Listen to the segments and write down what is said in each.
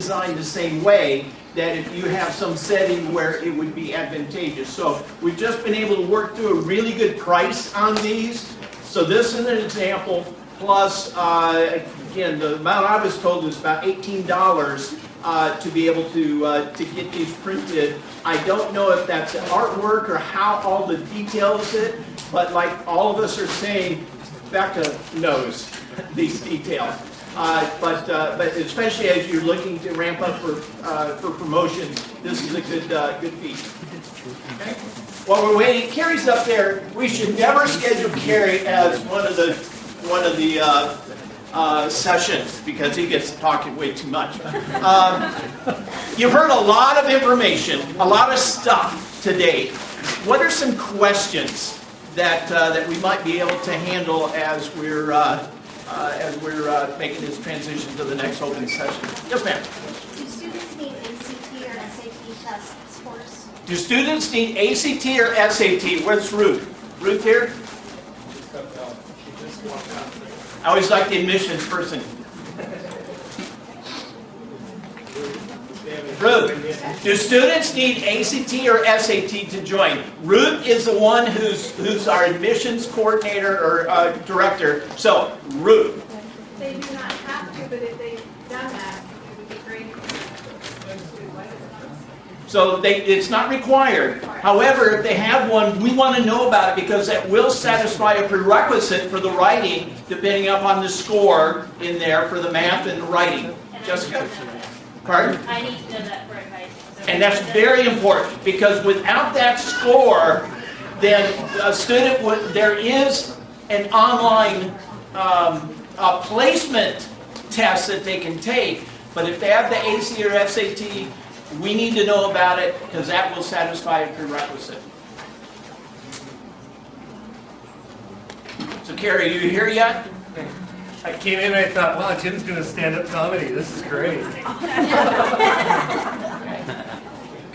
designed the same way, that if you have some setting where it would be advantageous. So we've just been able to work through a really good price on these. So this is an example, plus, again, the amount I was told was about $18 to be able to get these printed. I don't know if that's artwork or how all the details it, but like all of us are saying, Becca knows these details. But especially as you're looking to ramp up for promotion, this is a good feature. Okay. While we're waiting, Carrie's up there. We should never schedule Carrie as one of the sessions because he gets talking way too much. You've heard a lot of information, a lot of stuff today. What are some questions that we might be able to handle as we're making this transition to the next open session? Yes, ma'am. Do students need ACT or SAT test scores? Do students need ACT or SAT? Where's Ruth? Ruth here? I always like the admissions person. Ruth, do students need ACT or SAT to join? Ruth is the one who's our admissions coordinator or director. So, Ruth. They do not have to, but if they've done that, it would be great. So it's not required. However, if they have one, we want to know about it because that will satisfy a prerequisite for the writing, depending upon the score in there for the math and the writing. Jessica? Pardon? I need to know that for advice. And that's very important because without that score, then a student would, there is an online placement test that they can take, but if they have the AC or SAT, we need to know about it because that will satisfy a prerequisite. So Carrie, are you here yet? I came in and I thought, wow, Jim's doing stand-up comedy. This is great.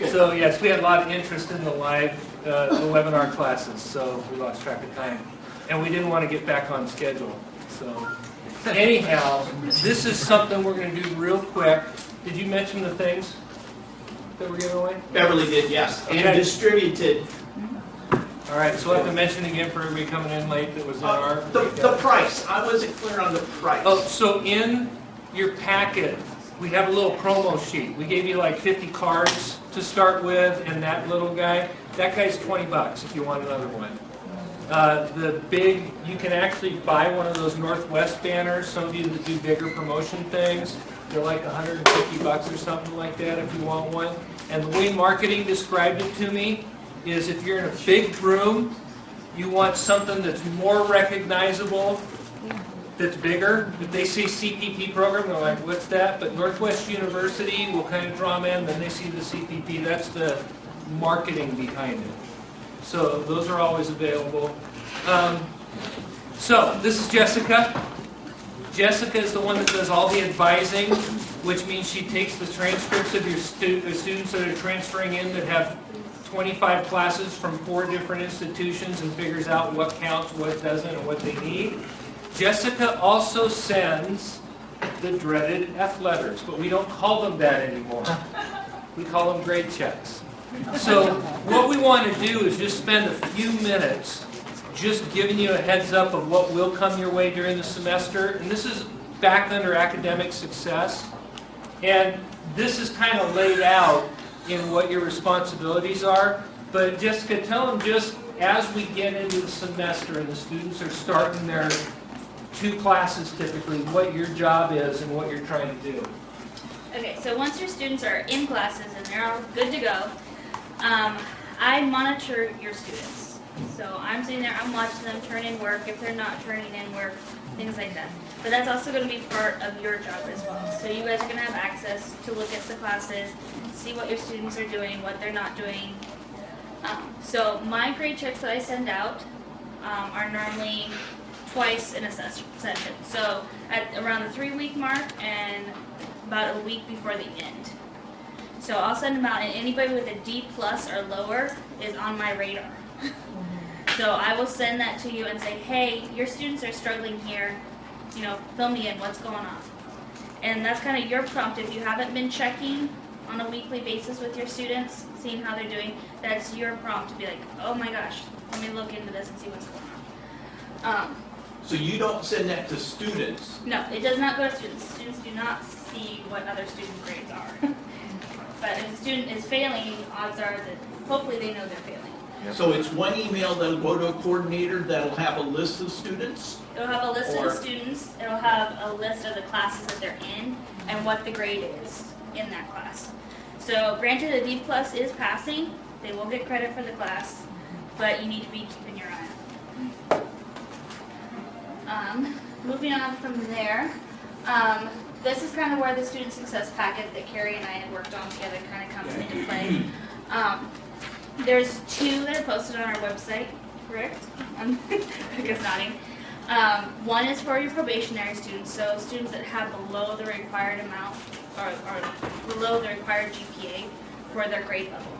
So yes, we had a lot of interest in the live the webinar classes, so we lost track of time. And we didn't want to get back on schedule. So anyhow, this is something we're going to do real quick. Did you mention the things that we're giving away? Beverly did, yes. And Okay. distributed. All right, so I have to mention again for everybody coming in late that was in our... The price. I wasn't clear on the price. Oh, so in your packet, we have a little promo sheet. We gave you like 50 cards to start with, and that little guy, that guy's $20 if you want another one. The big, you can actually buy one of those Northwest banners. Some of you that do bigger promotion things, they're like $150 or something like that if you want one. And the way marketing described it to me is if you're in a big room, you want something that's more recognizable, that's bigger. If they say CPP program, they're like, what's that? But Northwest University will kind of draw them in, then they see the CPP. That's the marketing behind it. So those are always available. So this is Jessica. Jessica is the one that does all the advising, which means she takes the transcripts of your students that are transferring in that have 25 classes from 4 different institutions and figures out what counts, what doesn't, and what they need. Jessica also sends the dreaded F letters, but we don't call them that anymore. We call them grade checks. So what we want to do is just spend a few minutes just giving you a heads up of what will come your way during the semester. And this is back under academic success. And this is kind of laid out in what your responsibilities are. But Jessica, tell them just as we get into the semester and the students are starting their 2 classes typically, what your job is and what you're trying to do. Okay, so once your students are in classes and they're all good to go, I monitor your students. So I'm sitting there, I'm watching them turn in work, if they're not turning in work, things like that. But that's also going to be part of your job as well. So you guys are going to have access to look at the classes, see what your students are doing, what they're not doing. So my grade checks that I send out are normally twice in a session. So at around the 3-week mark and about a week before the end. So I'll send them out, and anybody with a D+ or lower is on my radar. So I will send that to you and say, hey, your students are struggling here, fill me in, what's going on? And that's kind of your prompt. If you haven't been checking on a weekly basis with your students, seeing how they're doing, that's your prompt to be like, oh my gosh, let me look into this and see what's going on. So you don't send that to students? No, it does not go to students. Students do not see what other student grades are. But if a student is failing, odds are that hopefully they know they're failing. So it's one email that'll go to a coordinator that'll have a list of students? It'll have a list of Or- the students, it'll have a list of the classes that they're in, and what the grade is in that class. So granted, a D plus is passing, they will get credit for the class, but you need to be keeping your eye on it. Moving on from there, this is kind of where the student success packet that Carrie and I had worked on together kind of comes into play. There's 2 that are posted on our website, correct? I guess nodding. One is for your probationary students, so students that have below the required amount or below the required GPA for their grade level.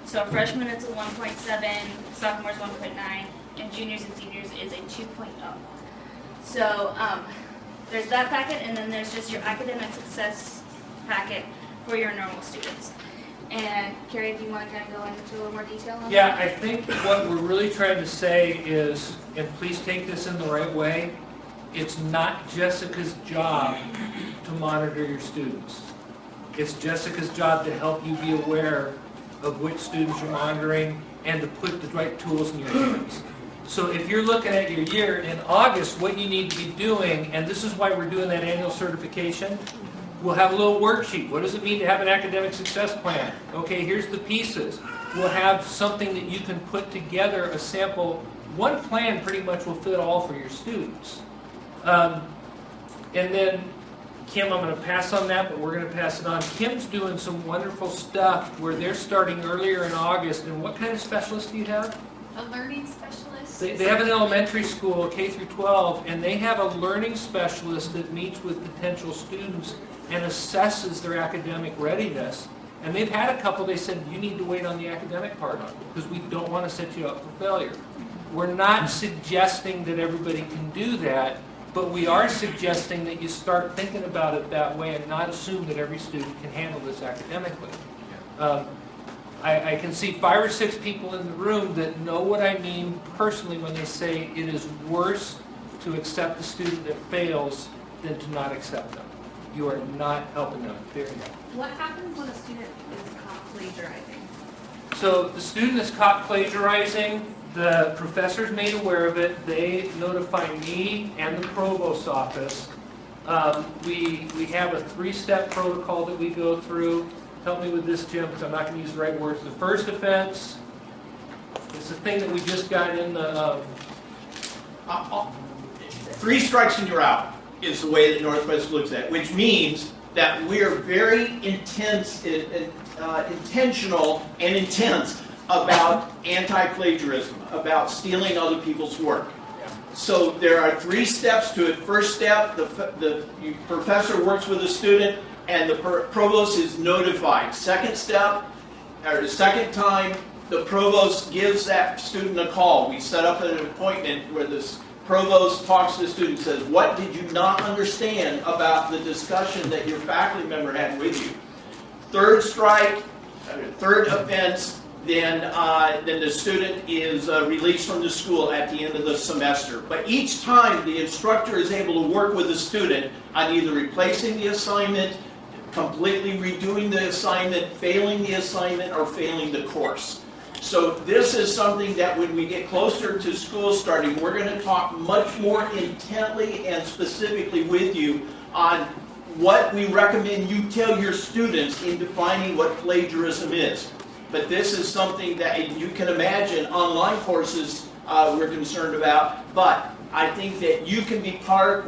So freshmen, it's a 1.7, sophomores 1.9, and juniors and seniors is a 2.0. So there's that packet, and then there's just your academic success packet for your normal students. And Carrie, do you want to kind of go into a little more detail on Yeah, that? I think what we're really trying to say is, and please take this in the right way, it's not Jessica's job to monitor your students. It's Jessica's job to help you be aware of which students you're monitoring and to put the right tools in your hands. So if you're looking at your year in August, what you need to be doing, and this is why we're doing that annual certification, we'll have a little worksheet. What does it mean to have an academic success plan? Okay, here's the pieces. We'll have something that you can put together, a sample. One plan pretty much will fit all for your students. And then, Kim, I'm going to pass on that, but we're going to pass it on. Kim's doing some wonderful stuff where they're starting earlier in August. And what kind of specialist do you have? A learning specialist? They have an elementary school, K through 12, and they have a learning specialist that meets with potential students and assesses their academic readiness. And they've had a couple, they said, you need to wait on the academic part because we don't want to set you up for failure. We're not suggesting that everybody can do that, but we are suggesting that you start thinking about it that way and not assume that every student can handle this academically. I can see 5 or 6 people in the room that know what I mean personally when they say it is worse to accept a student that fails than to not accept them. You are not helping them, period. What happens when a student is caught plagiarizing? So the student is caught plagiarizing, the professor's made aware of it, they notify me and the provost's office. We have a 3-step protocol that we go through. Help me with this, Jim, because I'm not going to use the right words. The first offense, it's the thing that we just got in the, 3 strikes and you're out is the way that Northwest looks at it, which means that we are very intentional and intense about anti-plagiarism, about stealing other people's work. So there are 3 steps to it. First step, the professor works with the student and the provost is notified. Second step, or the second time, the provost gives that student a call. We set up an appointment where this provost talks to the student and says, what did you not understand about the discussion that your faculty member had with you? Third strike, third offense, then the student is released from the school at the end of the semester. But each time the instructor is able to work with the student on either replacing the assignment, completely redoing the assignment, failing the assignment, or failing the course. So this is something that when we get closer to school starting, we're going to talk much more intently and specifically with you on what we recommend you tell your students in defining what plagiarism is. But this is something that you can imagine online courses we're concerned about, but I think that you can be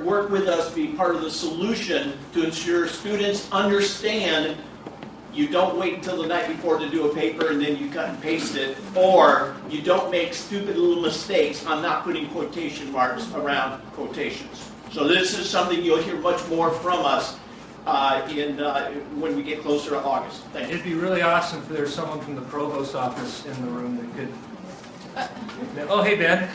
work with us, be part of the solution to ensure students understand. You don't wait until the night before to do a paper and then you cut and paste it, or you don't make stupid little mistakes on not putting quotation marks around quotations. So this is something you'll hear much more from us when we get closer to August. Thank you. it'd be really awesome if there's someone from the provost's office in the room that could. Oh, hey, Ben.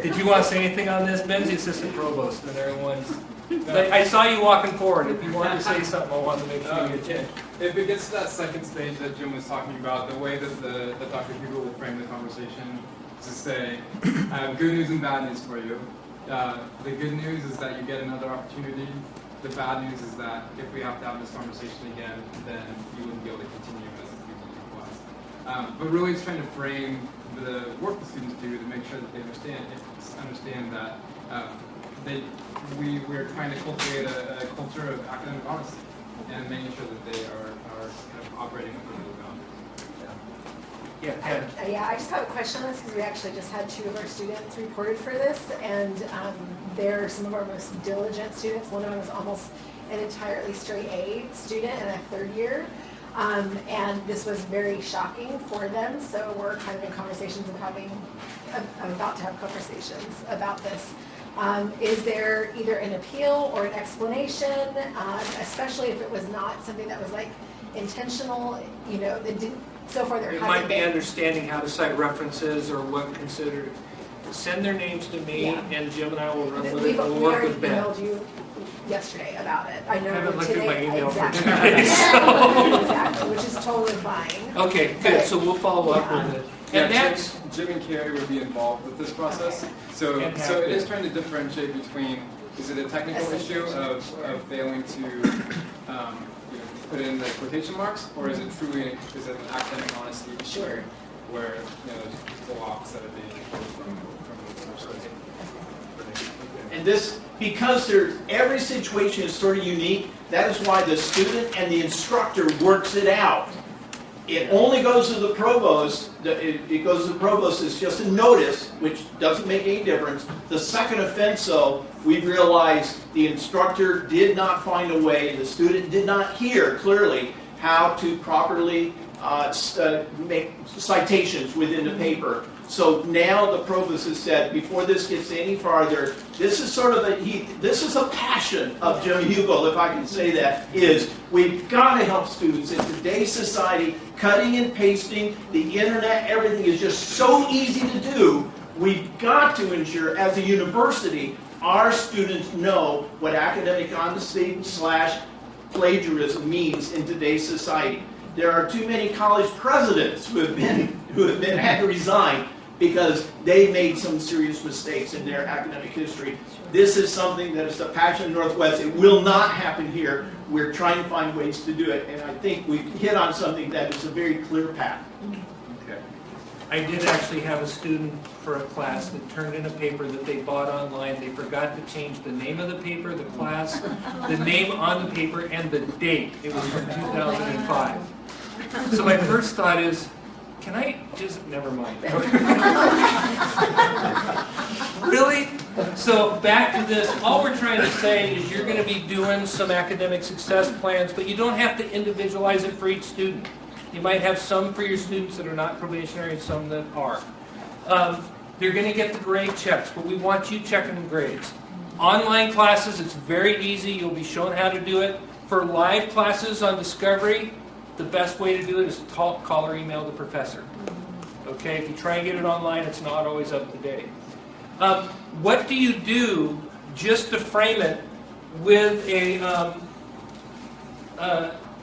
Did you want to say anything on this? Ben's the assistant provost, and everyone's. I saw you walking forward. If you wanted to say something, I wanted to make sure you did. If it gets to that second stage that Jim was talking about, the way that Dr. Hugo will frame the conversation is to say, I have good news and bad news for you. The good news is that you get another opportunity. The bad news is that if we have to have this conversation again, then you wouldn't be able to continue as a student in class. But really it's trying to frame the work the students do to make sure that they understand that we're trying to cultivate a culture of academic honesty and making sure that they are kind of operating within those boundaries. Yeah, Ted. Yeah, I just have a question on this because we actually just had 2 of our students reported for this, and they're some of our most diligent students. One of them is almost an entirely straight A student in a 3rd year, and this was very shocking for them. So we're kind of in conversations of I'm about to have conversations about this. Is there either an appeal or an explanation, especially if it was not something that was like intentional, you know, it didn't, so far there It hasn't might be been. understanding how to cite references or what considered. Send their names to me, Yeah. and Jim and I will run with We it. We'll work already with Ben. emailed you yesterday about it. I know I haven't looked at today. my email for exactly. 2 days, so. Exactly, which is totally fine. Okay, good, so we'll follow up with it. And Yeah, that's, Jim and Carrie would be involved with this process. So And so it have is to. trying to differentiate between, is it a technical issue of failing to you know, put in the quotation marks, or is it truly an academic honesty issue Sure. where you know there's blocks that are being imposed from the And this, because every situation is sort of unique, that is why the student and the instructor works it out. It only goes to the provost, it goes to the provost, it's just a notice, which doesn't make any difference. The second offense, though, we realized the instructor did not find a way, the student did not hear clearly how to properly make citations within the paper. So now the provost has said, before this gets any farther, this is sort of this is a passion of Jim Hugel, if I can say that, is we've got to help students. In today's society, cutting and pasting, the internet, everything is just so easy to do. We've got to ensure, as a university, our students know what academic honesty / plagiarism means in today's society. There are too many college presidents who have had to resign because they made some serious mistakes in their academic history. This is something that is the passion of Northwest. It will not happen here. We're trying to find ways to do it, and I think we hit on something that is a very clear path. Okay. I did actually have a student for a class that turned in a paper that they bought online. They forgot to change the name of the paper, the class, the name on the paper, and the date. It was from 2005. So my first thought is, can I just, never mind. Really? So back to this, all we're trying to say is you're going to be doing some academic success plans, but you don't have to individualize it for each student. You might have some for your students that are not probationary and some that are. They're going to get the grade checks, but we want you checking the grades. Online classes, it's very easy. You'll be shown how to do it. For live classes on Discovery, the best way to do it is call or email the professor. Okay, if you try and get it online, it's not always up to date. What do you do just to frame it with a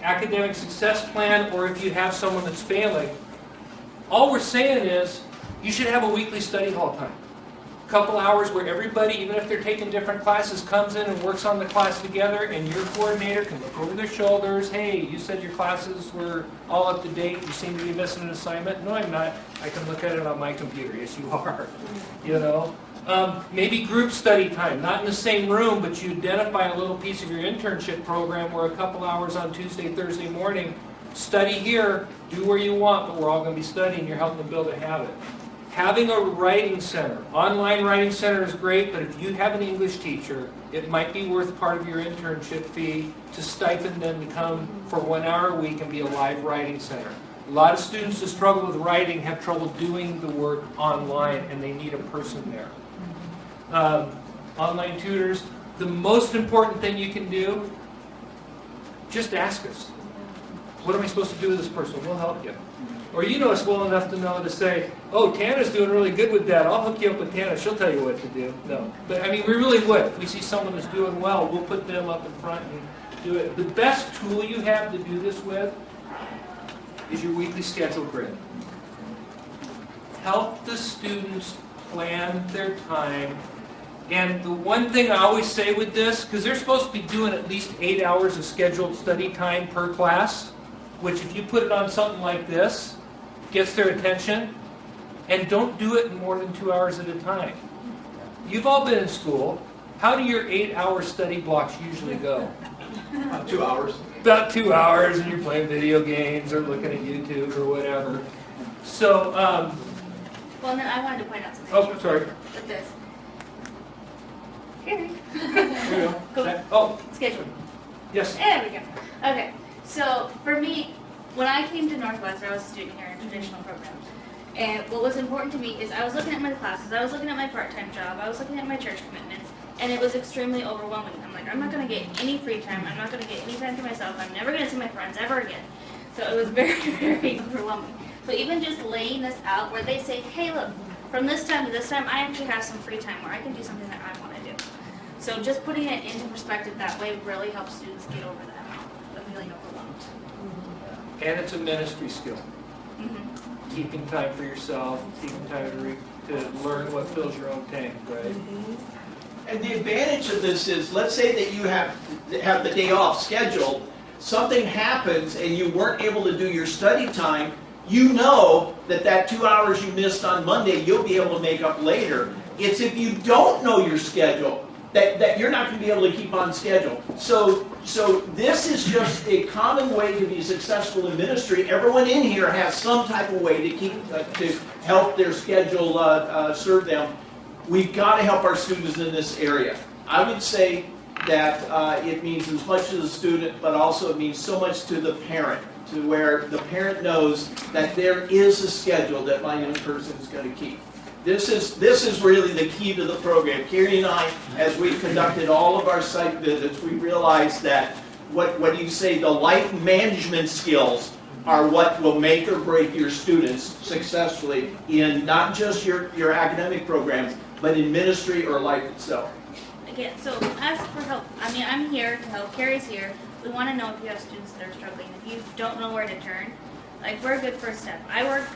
academic success plan, or if you have someone that's failing? All we're saying is you should have a weekly study hall time. A couple hours where everybody, even if they're taking different classes, comes in and works on the class together, and your coordinator can look over their shoulders. Hey, you said your classes were all up to date. You seem to be missing an assignment. No, I'm not. I can look at it on my computer. Yes, you are. You know? Maybe group study time, not in the same room, but you identify a little piece of your internship program where a couple hours on Tuesday, Thursday morning, study here, do where you want, but we're all going to be studying. You're helping them build a habit. Having a writing center, online writing center is great, but if you have an English teacher, it might be worth part of your internship fee to stipend them to come for 1 hour a week and be a live writing center. A lot of students who struggle with writing have trouble doing the work online, and they need a person there. Online tutors, the most important thing you can do, just ask us. What am I supposed to do with this person? We'll help you. Or you know us well enough to know to say, oh, Tana's doing really good with that. I'll hook you up with Tana. She'll tell you what to do. No. But I mean, we really would. If we see someone who's doing well, we'll put them up in front and do it. The best tool you have to do this with is your weekly schedule grid. Help the students plan their time. And the one thing I always say with this, because they're supposed to be doing at least 8 hours of scheduled study time per class, which if you put it on something like this, gets their attention, and don't do it in more than 2 hours at a time. You've all been in school. How do your 8-hour study blocks usually go? 2 hours. About 2 hours, and you're playing video games or looking at YouTube or whatever. So, Well, and then I wanted to point out something. oh, sorry. With this. Here. Here we Go. go. Oh, Schedule. yes. There we go. Okay, so for me, when I came to Northwestern, I was a student here in traditional programs. And what was important to me is I was looking at my classes, I was looking at my part-time job, I was looking at my church commitments, and it was extremely overwhelming. I'm like, I'm not going to get any free time, I'm not going to get any time to myself, I'm never going to see my friends ever again. So it was very, very overwhelming. So even just laying this out where they say, hey, look, from this time to this time, I actually have some free time where I can do something that I want to do. So just putting it into perspective that way really helps students get over that, the feeling overwhelmed. And it's a ministry skill. Mm-hmm. Keeping time for yourself, keeping time to learn what fills your own tank, right? And the advantage of this is, let's say that you have the day off scheduled, something happens and you weren't able to do your study time, you know that 2 hours you missed on Monday, you'll be able to make up later. It's if you don't know your schedule, that you're not going to be able to keep on schedule. So this is just a common way to be successful in ministry. Everyone in here has some type of way to keep to help their schedule serve them. We've got to help our students in this area. I would say that it means as much to the student, but also it means so much to the parent, to where the parent knows that there is a schedule that my young person is going to keep. This is really the key to the program. Carrie and I, as we conducted all of our site visits, we realized that what do you say, the life management skills are what will make or break your students successfully in not just your academic programs, but in ministry or life itself. Again, so ask for help. I mean, I'm here to help. Carrie's here. We want to know if you have students that are struggling. If you don't know where to turn, like, we're a good first step. I work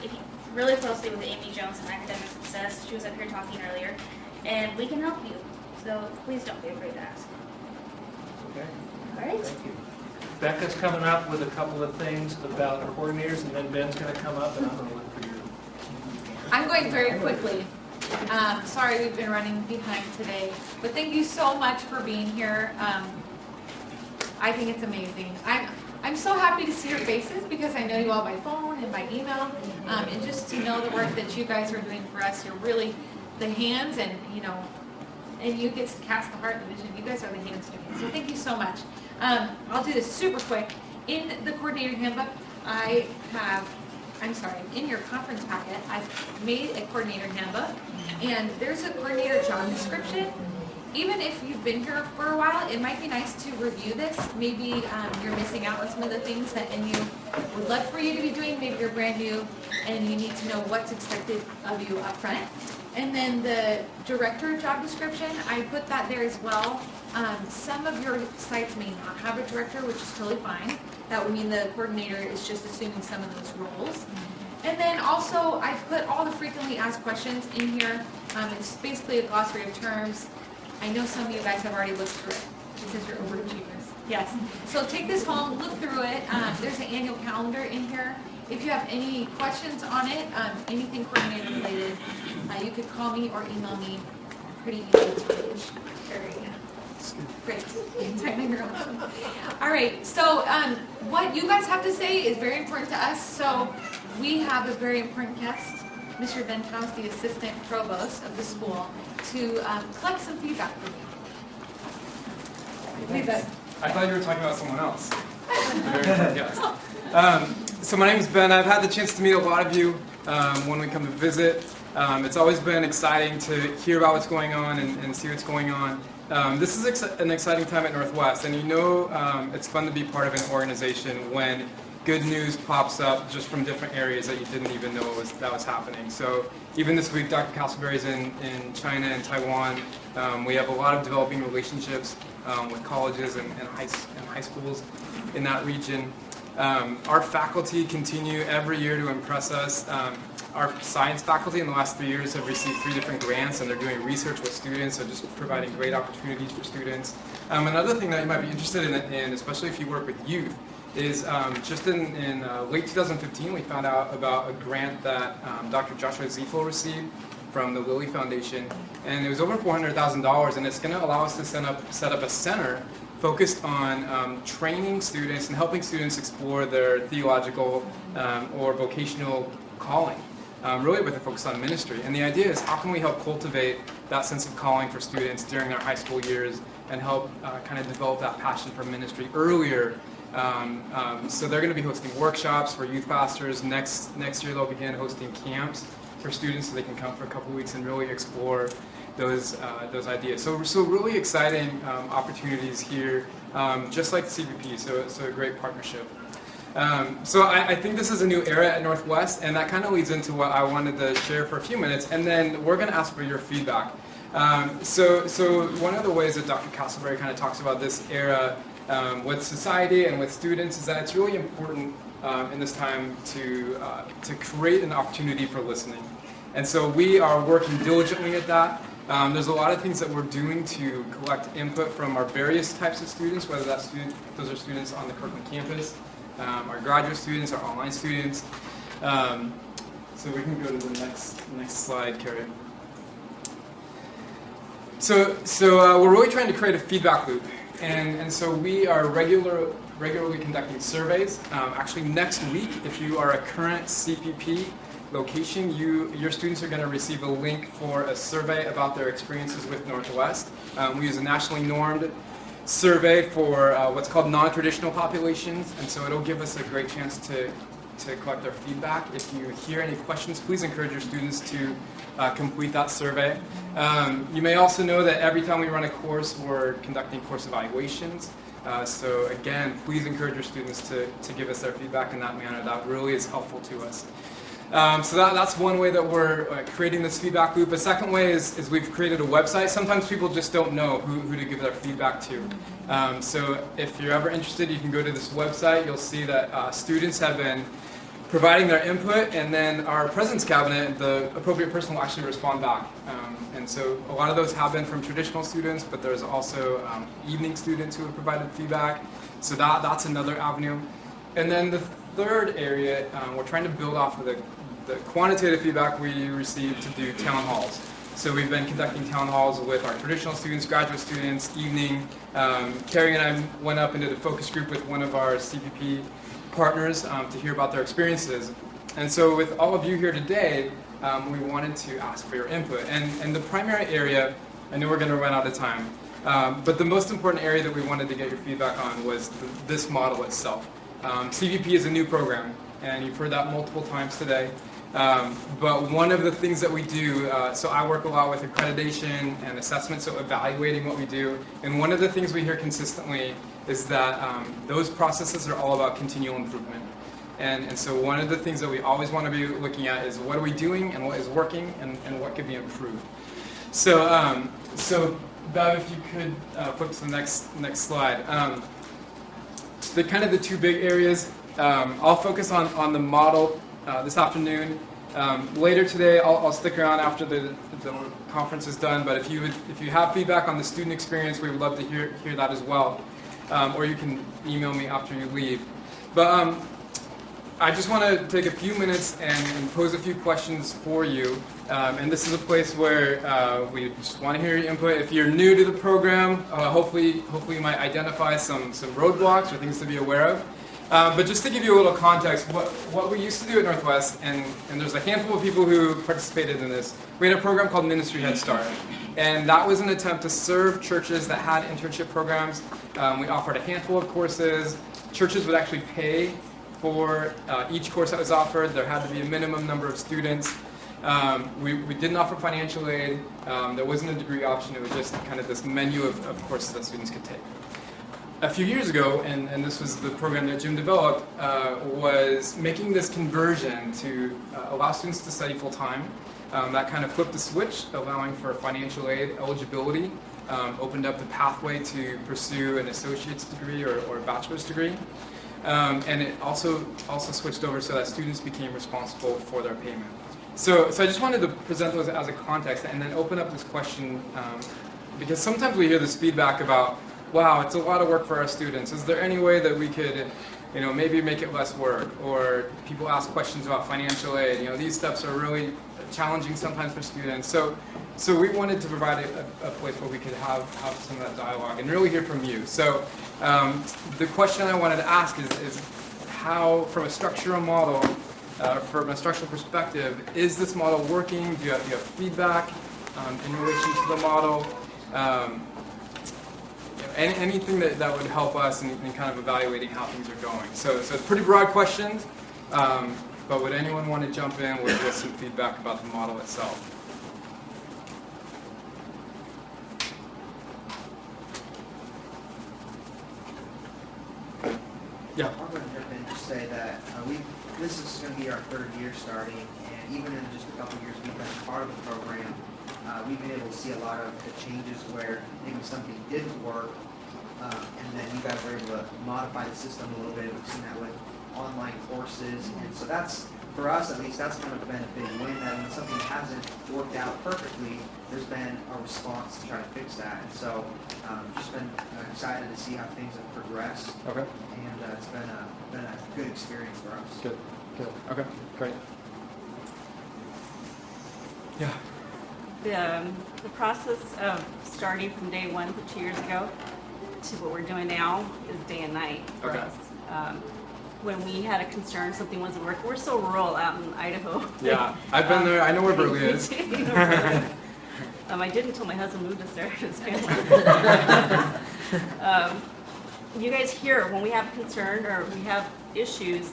really closely with Amy Jones in academic success. She was up here talking earlier, and we can help you. So please don't be afraid to ask. Okay. All right? Thank you. Becca's coming up with a couple of things about coordinators, and then Ben's going to come up, and I'm going to look for you. I'm going very quickly. Sorry we've been running behind today, but thank you so much for being here. I think it's amazing. I'm so happy to see your faces because I know you all by phone and by email, and just to know the work that you guys are doing for us. You're really the hands, and and you get to cast the heart and the vision. You guys are the hands doing it. So thank you so much. I'll do this super quick. In the coordinator handbook, in your conference packet, I've made a coordinator handbook, and there's a coordinator job description. Even if you've been here for a while, it might be nice to review this. Maybe you're missing out on some of the things that NU would love for you to be doing. Maybe you're brand new and you need to know what's expected of you up front. And then the director job description, I put that there as well. Some of your sites may not have a director, which is totally fine. That would mean the coordinator is just assuming some of those roles. And then also, I've put all the frequently asked questions in here. It's basically a glossary of terms. I know some of you guys have already looked through it because you're overachievers. Yes. So take this home, look through it. There's an annual calendar in here. If you have any questions on it, anything coordinator related, you could call me or email me. Pretty easy to reach. Great. Timing your own. All right. So what you guys have to say is very important to us. So we have a very important guest, Mr. Ben Taus, the assistant provost of the school, to collect some feedback from you. I thought you were talking about someone else. Very important guest. So my name is Ben. I've had the chance to meet a lot of you when we come to visit. It's always been exciting to hear about what's going on and see what's going on. This is an exciting time at Northwest, and it's fun to be part of an organization when good news pops up just from different areas that you didn't even know that was happening. So even this week, Dr. Castleberry's in China and Taiwan. We have a lot of developing relationships with colleges and high schools in that region. Our faculty continue every year to impress us. Our science faculty in the last 3 years have received 3 different grants, and they're doing research with students, so just providing great opportunities for students. Another thing that you might be interested in, especially if you work with youth, is just in late 2015, we found out about a grant that Dr. Joshua Ziefel received from the Lilly Foundation, and it was over $400,000, and it's going to allow us to set up a center focused on training students and helping students explore their theological or vocational calling, really with a focus on ministry. And the idea is, how can we help cultivate that sense of calling for students during their high school years and help kind of develop that passion for ministry earlier. So they're going to be hosting workshops for youth pastors. Next year they'll begin hosting camps for students so they can come for a couple of weeks and really explore those ideas. So really exciting opportunities here, just like CPP, so a great partnership. So I think this is a new era at Northwest, and that kind of leads into what I wanted to share for a few minutes, and then we're going to ask for your feedback. So one of the ways that Dr. Castleberry kind of talks about this era with society and with students is that it's really important in this time to create an opportunity for listening. And so we are working diligently at that. There's a lot of things that we're doing to collect input from our various types of students, whether those are students on the Kirkland campus, our graduate students, our online students. So we can go to the next slide, Carrie. So we're really trying to create a feedback loop, and so we are regularly conducting surveys. Actually, next week, if you are a current CPP location, your students are going to receive a link for a survey about their experiences with Northwest. We use a nationally normed survey for what's called non-traditional populations, and so it'll give us a great chance to collect their feedback. If you hear any questions, please encourage your students to complete that survey. You may also know that every time we run a course, we're conducting course evaluations. So again, please encourage your students to give us their feedback in that manner. That really is helpful to us. So that's one way that we're creating this feedback loop. A second way is we've created a website. Sometimes people just don't know who to give their feedback to. So if you're ever interested, you can go to this website. You'll see that students have been providing their input, and then our President's Cabinet, the appropriate person will actually respond back. And so a lot of those have been from traditional students, but there's also evening students who have provided feedback. So that's another avenue. And then the third area, we're trying to build off of the quantitative feedback we received to do town halls. So we've been conducting town halls with our traditional students, graduate students, evening. Carrie and I went up into the focus group with one of our CPP partners to hear about their experiences. And so with all of you here today, we wanted to ask for your input. And the primary area, I know we're going to run out of time, but the most important area that we wanted to get your feedback on was this model itself. CVP is a new program, and you've heard that multiple times today. But one of the things that we do, so I work a lot with accreditation and assessment, so evaluating what we do. And one of the things we hear consistently is that those processes are all about continual improvement. And so one of the things that we always want to be looking at is what are we doing and what is working and what could be improved. So, Bev, if you could flip to the next slide. The two big areas. I'll focus on the model this afternoon. Later today, I'll stick around after the conference is done. But if you have feedback on the student experience, we would love to hear that as well. Or you can email me after you leave. But I just want to take a few minutes and pose a few questions for you. And this is a place where we just want to hear your input. If you're new to the program, hopefully you might identify some roadblocks or things to be aware of. But just to give you a little context, what we used to do at Northwest, and there's a handful of people who participated in this, we had a program called Ministry Head Start. And that was an attempt to serve churches that had internship programs. We offered a handful of courses. Churches would actually pay for each course that was offered. There had to be a minimum number of students. We didn't offer financial aid. There wasn't a degree option. It was just kind of this menu of courses that students could take. a few years ago, and this was the program that Jim developed, was making this conversion to allow students to study full-time. That kind of flipped the switch, allowing for financial aid eligibility, opened up the pathway to pursue an associate's degree or a bachelor's degree. And it also switched over so that students became responsible for their payment. So I just wanted to present those as a context and then open up this question, because sometimes we hear this feedback about, wow, it's a lot of work for our students. Is there any way that we could, maybe make it less work? Or people ask questions about financial aid. These steps are really challenging sometimes for students. So we wanted to provide a place where we could have some of that dialogue and really hear from you. So the question I wanted to ask is how, from a structural model, from a structural perspective, is this model working? Do you have feedback in relation to the model? Anything that would help us in kind of evaluating how things are going. So it's pretty broad questions, but would anyone want to jump in with some feedback about the model itself? Yeah. I'm going to jump in and just say that this is going to be our third year starting, and even in just a couple of years we've been part of the program, we've been able to see a lot of the changes where maybe something didn't work, and then you guys were able to modify the system a little bit. We've seen that with online courses, and so that's, for us at least, that's kind of been a big win, that when something hasn't worked out perfectly, there's been a response to try to fix that. And so just been excited to see how things have progressed. Okay. And it's been a good experience for us. Good. Okay, great. Yeah. The process of starting from day one 2 years ago to what we're doing now is day and night for Okay. us. When we had a concern something wasn't working, we're so rural out in Idaho. Yeah, I've been there. I know where Burley is. You know where it is. I didn't until my husband moved us there. His family. You guys hear when we have a concern or we have issues,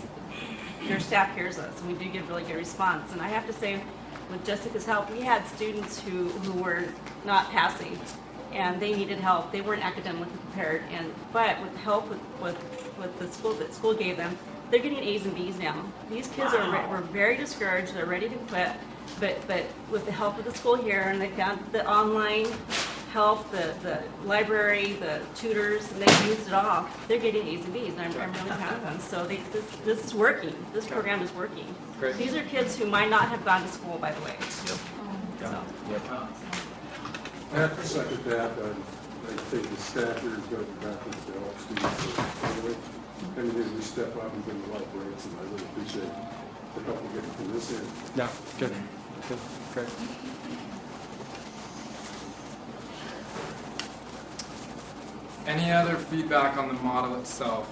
your staff hears us, and we do get really good response. And I have to say, with Jessica's help, we had students who were not passing, and they needed help. They weren't academically prepared, but with help with the school that school gave them, they're getting A's and B's now. These kids were very discouraged. They're ready to quit, but with the help of the school here, and they found the online help, the library, the tutors, and they used it all. They're getting A's and B's, and I'm really proud of them. So this is working. This program is working. Great. These are kids who might not have gone to school, by the way. So, I have to second that. I think the staff here is going to be back to help students. Anyway, we step up and bring a lot of grants, and I really appreciate the help we're getting from this end. Yeah, good, great. Any other feedback on the model itself?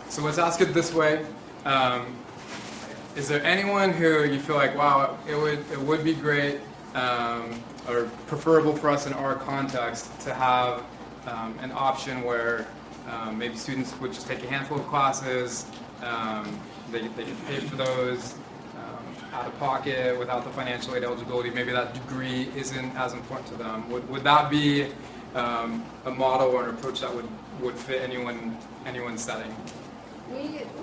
So let's ask it this way. Is there anyone who you feel like, wow, it would be great or preferable for us in our context to have an option where maybe students would just take a handful of classes, they could pay for those out of pocket without the financial aid eligibility, maybe that degree isn't as important to them. Would that be a model or an approach that would fit anyone's setting?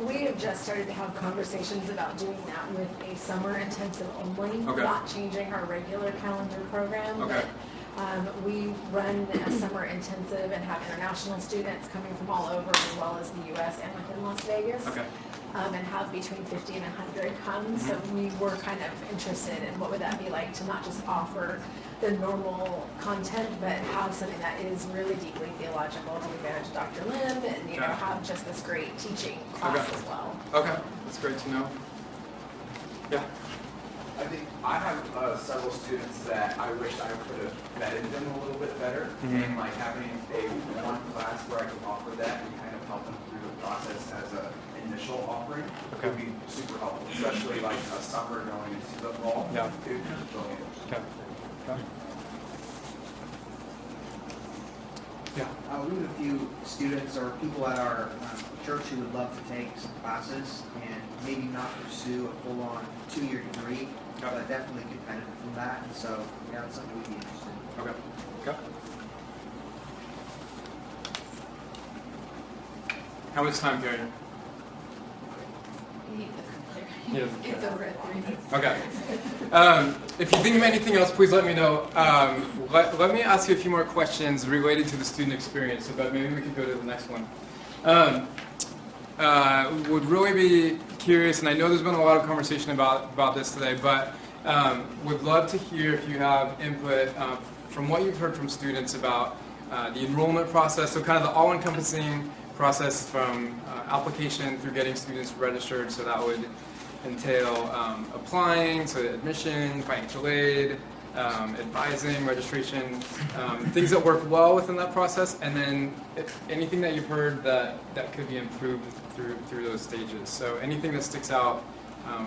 We have just started to have conversations about doing that with a summer intensive only, Okay. not changing our regular calendar program. Okay. We run a summer intensive and have international students coming from all over, as well as the U.S. and within Las Vegas. Okay. And have between 50 and 100 come. So we were kind of interested in what would that be like to not just offer the normal content, but have something that is really deeply theological, take advantage of Dr. Lim, and have just this great teaching class as well. Okay, that's great to know. Yeah. I think I have several students that I wish I could have vetted them a little bit better, and like having a one class where I can offer that and kind of help them through the process as a initial offering would be super helpful, especially like a summer going into the fall. Yeah. It would be brilliant. Okay. Yeah. We have a few students or people at our church who would love to take some classes and maybe not pursue a full-on 2-year degree, but definitely could benefit from that. And so, yeah, it's something we'd be interested in. Okay. Okay. How much time, Karen? It's over at 3. Okay. If you think of anything else, please let me know. Let me ask you a few more questions related to the student experience, but maybe we can go to the next one. Would really be curious, and I know there's been a lot of conversation about this today, but would love to hear if you have input from what you've heard from students about the enrollment process, so kind of the all-encompassing process from application through getting students registered, so that would entail applying, so admission, financial aid, advising, registration, things that work well within that process, and then anything that you've heard that could be improved through those stages. So anything that sticks out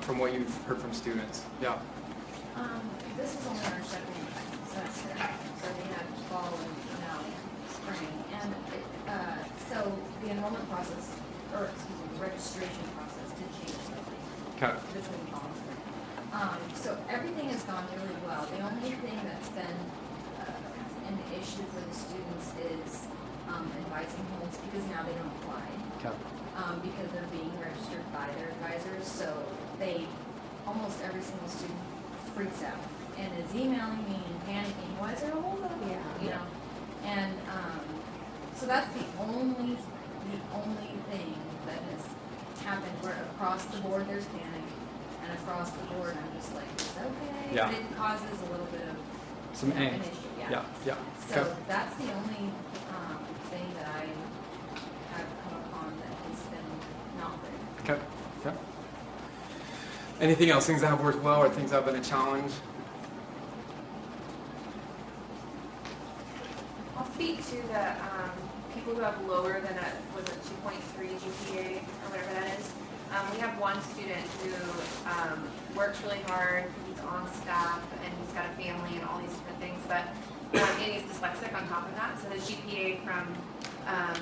from what you've heard from students. Yeah. This is only our second semester, so we had fall and now spring. And so the enrollment process, or excuse me, the registration process did change slightly between fall and spring. So everything has gone really well. The only thing that's been an issue for the students is advising homes, because now they don't apply. Because they're being registered by their advisors, so almost every single student freaks out and is emailing me and panicking, why is there a hold up? You know, and so that's the only thing that has happened, where across the board there's panic, and across the board I'm just like, it's okay. Yeah. But it causes a little bit of Some an angst. issue, Yeah. So that's the only thing that I have come upon that has been not good. Okay. Anything else? Things that have worked well, or things that have been a challenge? I'll speak to the people who have lower than a 2.3 GPA or whatever that is. We have one student who works really hard. He's on staff and he's got a family and all these different things, but and he's dyslexic on top of that. So the GPA from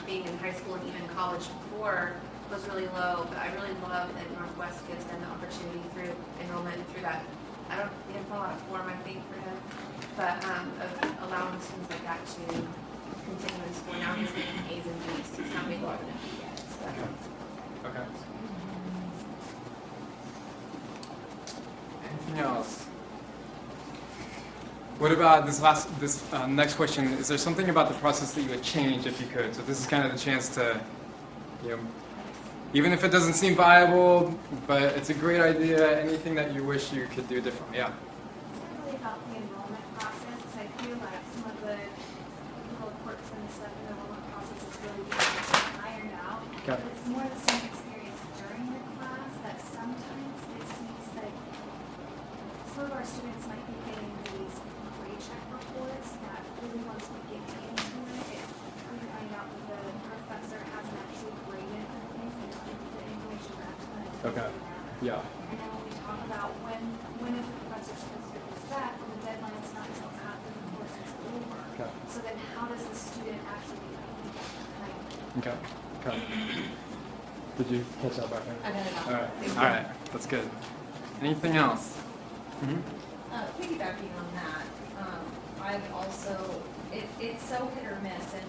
being in high school and even college before was really low. But I really love that Northwest gives them the opportunity through enrollment through that. We didn't fill out a form, I think, for him, but of allowing students like that to continue in school. Now he's getting A's and B's. He's not making more than a B yet. So. Okay. Anything else? What about this next question? Is there something about the process that you would change if you could? So this is kind of the chance to, even if it doesn't seem viable, but it's a great idea, anything that you wish you could do differently. Yeah. It's not really about the enrollment process. I feel like some of the little quirks and stuff in the enrollment process is really being ironed out. Okay. But it's more the same experience during the class that sometimes it seems like some of our students might be getting these grade check reports that really once we get into it, we find out that the professor hasn't actually graded the things and not the information back to them. Okay. Yeah. And then when we talk about when is the professor supposed to get this back, and the deadline is not until after the course is over. Okay. So then how does the student actually get that? Okay. Did you catch that back there? I got it all. All right. Thank you. All right. That's good. Anything else? Piggybacking on that, I've also, it's so hit or miss, and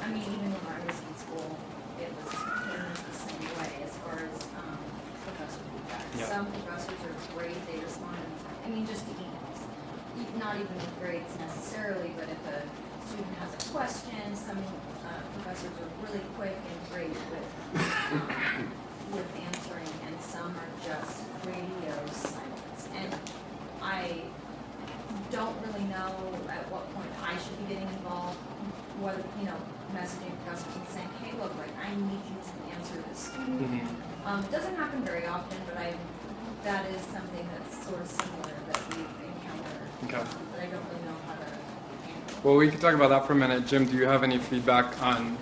I mean, even when I was in school, it was hit or miss the same way as far as professor feedback. Yeah. Some professors are great, they respond, just to emails. Not even with grades necessarily, but if a student has a question, some professors are really quick and great with answering, and some are just radio silence. And I don't really know at what point I should be getting involved, whether, messaging professors and saying, hey, look, I need you to answer this student. It doesn't happen very often, but that is something that's sort of similar that we've encountered. Okay. But I don't really know how to handle. Well, we can talk about that for a minute. Jim, do you have any feedback on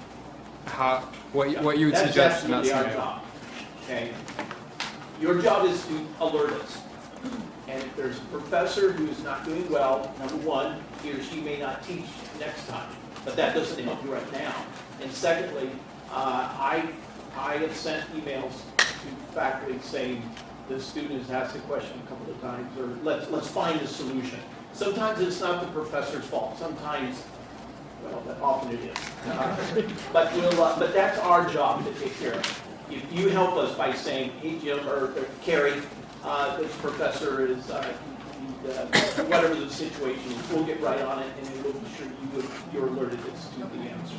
what you would suggest in that That's scenario? absolutely our job, okay? Your job is to alert us. And if there's a professor who's not doing well, number one, he or she may not teach next time, but that doesn't help you right now. And secondly, I have sent emails to faculty saying the student has asked a question a couple of times, or let's find a solution. Sometimes it's not the professor's fault. Sometimes Well, that often it is. But that's our job to take care of. If you help us by saying, hey, Jim, or Carrie, this professor is, whatever the situation is, we'll get right on it, and we'll be sure you're alerted as to the answer.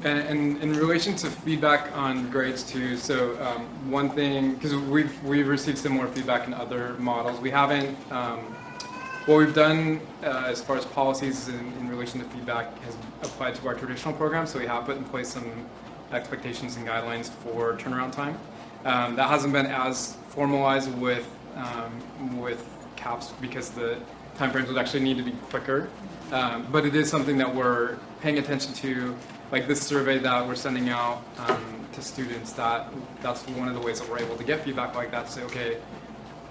And in relation to feedback on grades too, so one thing, because we've received similar feedback in other models, we haven't, what we've done as far as policies in relation to feedback has applied to our traditional program, so we have put in place some expectations and guidelines for turnaround time. That hasn't been as formalized with CAPS because the timeframes would actually need to be quicker, but it is something that we're paying attention to. Like this survey that we're sending out to students, that's one of the ways that we're able to get feedback like that. Say, okay,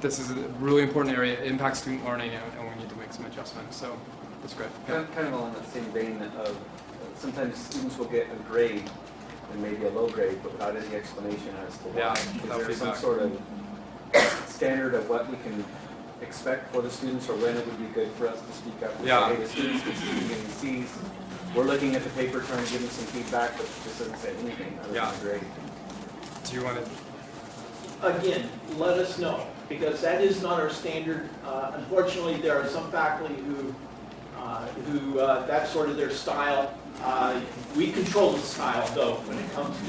this is a really important area, it impacts student learning, and we need to make some adjustments. So that's great. Yeah. Kind of along that same vein of sometimes students will get a grade and maybe a low grade, but without any explanation as to why. Yeah, Is without there some feedback. sort of standard of what we can expect for the students, or when it would be good for us to speak up and Yeah. say, hey, the students getting C's. We're looking at the paper trying to give them some feedback, but this doesn't say anything other Yeah. than a grade. Do you want to? Again, let us know, because that is not our standard. Unfortunately, there are some faculty who that's sort of their style. We control the style, though, when it comes to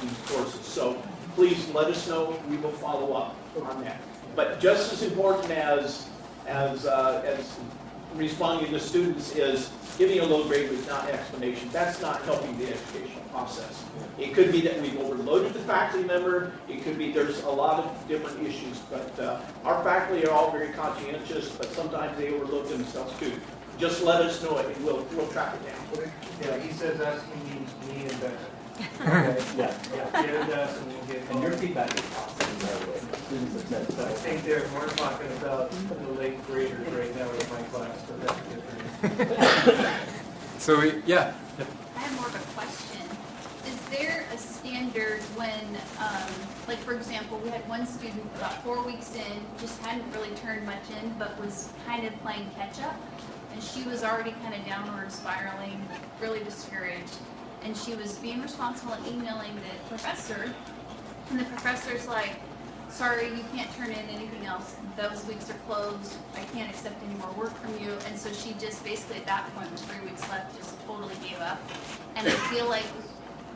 these courses. So please let us know. We will follow up on that. But just as important as responding to students is giving a low grade with not explanation. That's not helping the educational process. It could be that we've overloaded the faculty member. It could be there's a lot of different issues. But our faculty are all very conscientious, but sometimes they overlook themselves too. Just let us know it, and we'll track it down. Yeah, he says us, he means me and Becca. Okay? Yeah, Jared does, and we'll get. And your feedback is awesome, by the way. Students have said I so. think they're more talking about the late graders right now in my class, but that's different. So yeah. I have more of a question. Is there a standard when, like for example, we had one student about 4 weeks in, just hadn't really turned much in, but was kind of playing catch up. And she was already kind of downward spiraling, really discouraged. And she was being responsible and emailing the professor. And the professor's like, sorry, you can't turn in anything else. Those weeks are closed. I can't accept any more work from you. And so she just basically at that point with 3 weeks left just totally gave up. And I feel like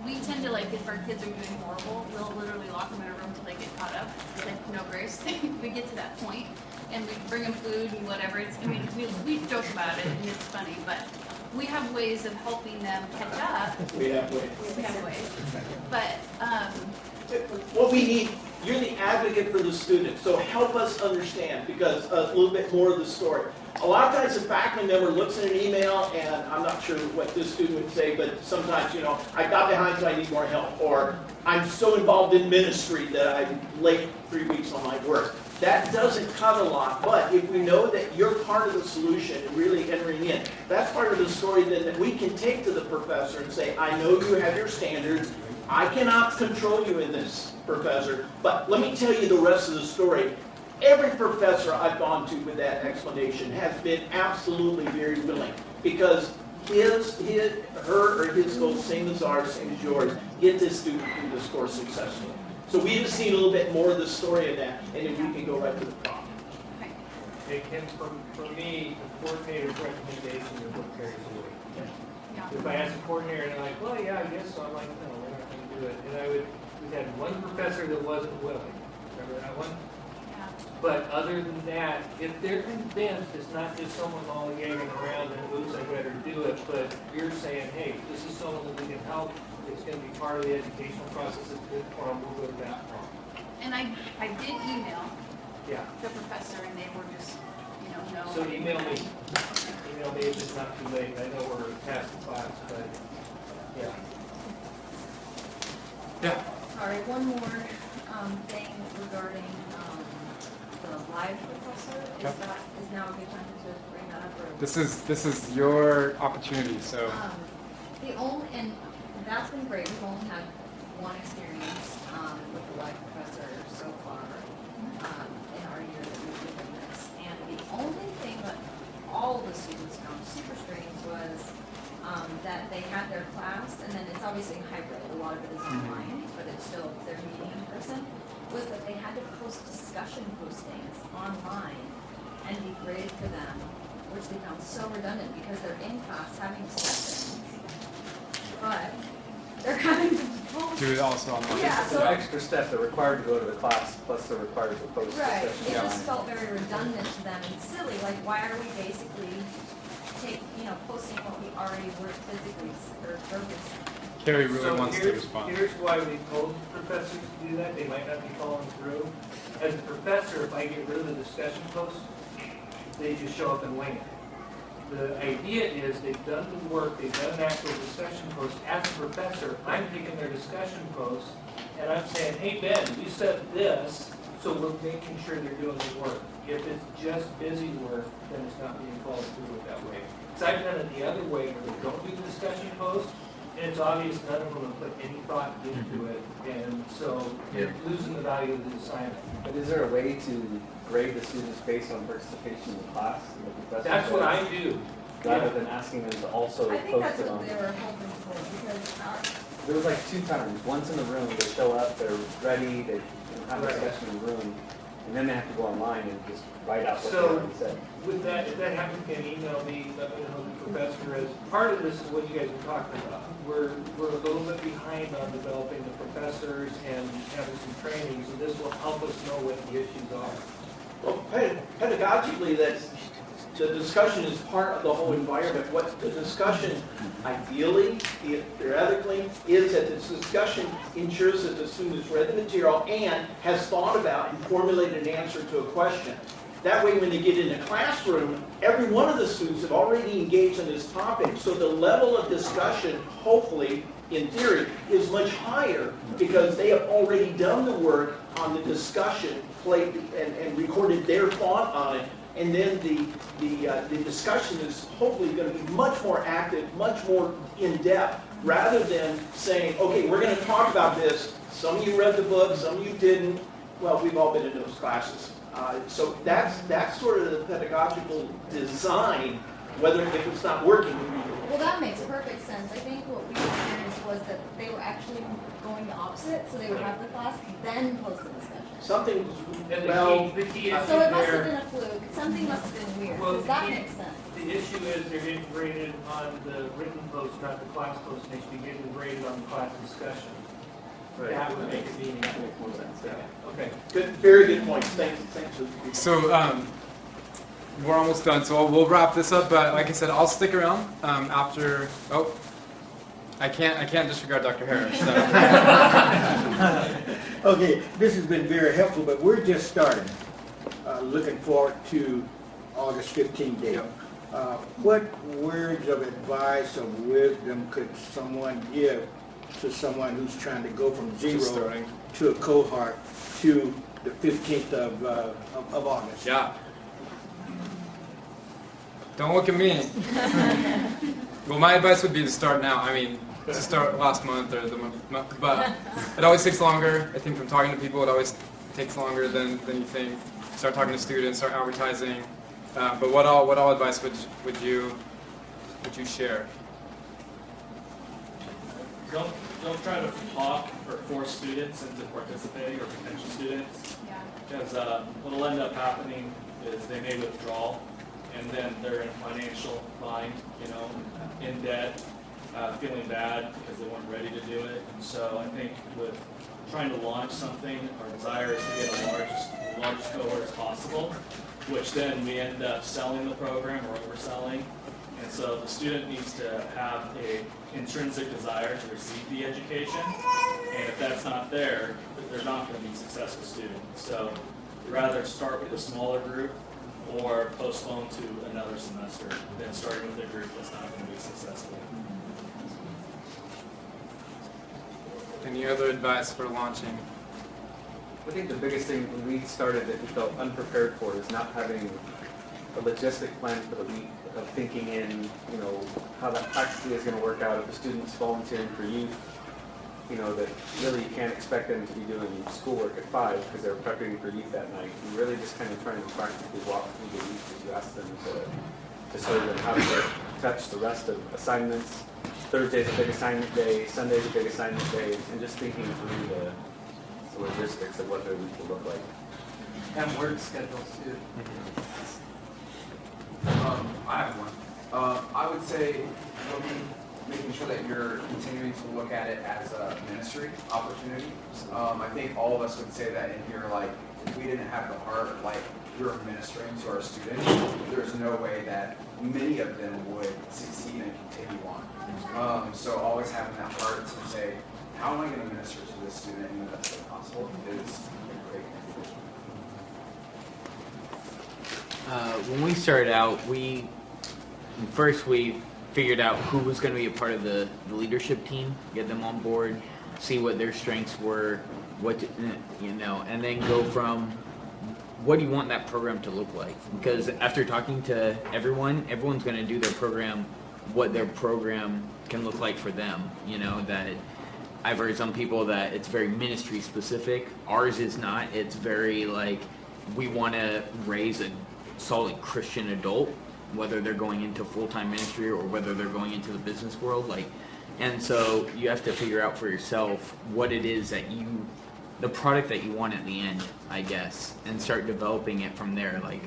we tend to like, if our kids are doing horrible, we'll literally lock them in a room till they get caught up. Like no grace. We get to that point and we bring them food and whatever. It's, I mean, we joke about it and it's funny, but we have ways of helping them catch up. We have ways. We have ways. But, What we need, you're the advocate for the student, so help us understand, because a little bit more of the story. A lot of times a faculty member looks at an email, and I'm not sure what this student would say, but sometimes, you know, I got behind so I need more help, or I'm so involved in ministry that I'm late 3 weeks on my work. That doesn't cut a lot, but if we know that you're part of the solution and really entering in, that's part of the story then that we can take to the professor and say, I know you have your standards, I cannot control you in this, professor, but let me tell you the rest of the story. Every professor I've gone to with that explanation has been absolutely very willing, because her or his goal, same as ours, same as yours, get this student through this course successfully. So we just need a little bit more of the story of that, and then we can go right to the problem. Hey, Kim, for me, the coordinator's recommendation is what carries the weight. If I ask the coordinator and they're like, well, yeah, I guess so, I'm like, no, we're not gonna do it. And we had one professor that wasn't willing. Remember that one? But other than that, if they're convinced, it's not just someone lollygagging around and oops, I better do it, but you're saying, hey, this is someone that we can help, it's gonna be part of the educational process, it's good for them, we'll go to that one. and I did email Yeah, the professor and they were just, you know, no. so email me if it's not too late, I know we're past the class, but, yeah. Yeah. All right, one more thing regarding the live professor. Is now a good time to bring that up? Or? This is your opportunity. So. The only, and that's been great. We've only had one experience with the live professor so far in our year that we've given this. And the only thing that all the students found super strange was their class, and then it's obviously hybrid, a lot of it is online, but it's still, they're meeting in person, was that they had to post discussion postings online and be graded for them, which they found so redundant because they're in class having discussions, but they're having to post. Do it also online. Yeah, It's an so, extra step, they're required to go to the class, plus they're required to post right, discussion it just online. felt very redundant to them and silly, like why are we basically posting what we already were physically or verbally saying? Carrie really So wants to here's- respond. Here's why we told professors to do that, they might not be following through. As a professor, if I get rid of the discussion post, they just show up and wing it. The idea is they've done the work, they've done an actual discussion post. As a professor, I'm taking their discussion post and I'm saying, hey Ben, you said this, so we're making sure they're doing the work. If it's just busy work, then it's not being followed through with that way. Because I've done it the other way where they don't do the discussion post, and it's obvious none of them have put any thought into it, and so you're losing the value of the assignment. But is there a way to grade the students based on participation in the class? And the professor That's what I says, do. rather than asking them to also I think post that's it what on. they were hoping for, because our, There was like 2 times. Once in the room, they show up, they're ready, they have a Right. discussion in the room, and then they have to go online and just write out what they So- already said. With that, if that happens, can email me, let me know who the professor is. Part of this is what you guys are talking about. We're a little bit behind on developing the professors and having some training, so this will help us know what the issues are. Well, pedagogically, that's, the discussion is part of the whole environment. What the discussion ideally, theoretically, is that this discussion ensures that the student has read the material and has thought about and formulated an answer to a question. That way, when they get in the classroom, every one of the students have already engaged in this topic, so the level of discussion, hopefully, in theory, is much higher because they have already done the work on the discussion, played and recorded their thought on it, and then the discussion is hopefully going to be much more active, much more in-depth, rather than saying, okay, we're going to talk about this. Some of you read the book, some of you didn't. Well, we've all been in those classes. So that's sort of the pedagogical design, whether if it's not working. well, that makes perfect sense. I think what we experienced was that they were actually going the opposite, so they would have the class, then post the discussion. Something, And well, the key issue So it must have there, been a fluke, something must have been weird, Well, because that the- makes sense. the issue is they're getting graded on the written post, not the class post, and they should be getting graded on the class discussion. That would make it meaningful. Makes more sense, yeah. Okay. good, very good points. Thanks. So we're almost done, so we'll wrap this up. But like I said, I'll stick around after. Oh, I can't disregard Dr. Harris. So. Okay, this has been very helpful, but we're just starting. Looking forward to August 15th date. What words of advice or wisdom could someone give to someone who's trying to go from zero to a cohort to the 15th of August? Yeah. Don't look at me. Well, my advice would be to start now. I mean, to start last month or the month, but it always takes longer. I think from talking to people, it always takes longer than you think. Start talking to students, start advertising. But what all advice would you share? Don't try to talk or force students into participating or potential students. Because what'll end up happening is they may withdraw, and then they're in a financial bind, in debt, feeling bad because they weren't ready to do it. And so I think with trying to launch something, our desire is to get a largest cohort as possible, which then we end up selling the program or overselling. And so the student needs to have a intrinsic desire to receive the education, and if that's not there, they're not going to be successful students. So rather start with a smaller group or postpone to another semester than starting with a group that's not going to be successful. Any other advice for launching? I think the biggest thing when we started that we felt unprepared for is not having a logistic plan for the week of thinking in, how that practically is going to work out if a student's volunteering for youth, that really you can't expect them to be doing schoolwork at 5 because they're prepping for youth that night. You really just kind of trying to practically walk through the week as you ask them to serve and how to touch the rest of assignments, Thursday's a big assignment day, Sunday's a big assignment day, and just thinking through the logistics of what their week will look like. And work schedules too. I have one. I would say making sure that you're continuing to look at it as a ministry opportunity. I think all of us would say that in here, like, if we didn't have the heart, like, we're ministering to our students, there's no way that many of them would succeed and continue on. So always having that heart to say, how am I going to minister to this student in the best way possible is a great thing. When we started out, we figured out who was going to be a part of the leadership team, get them on board, see what their strengths were, and then go from what do you want that program to look like? Because after talking to everyone's going to do their program, what their program can look like for them. I've heard some people that it's very ministry specific. Ours is not. It's very like we want to raise a solid Christian adult, whether they're going into full-time ministry or whether they're going into the business world. And so you have to figure out for yourself what it is that the product that you want at the end, I guess, and start developing it from there. Like,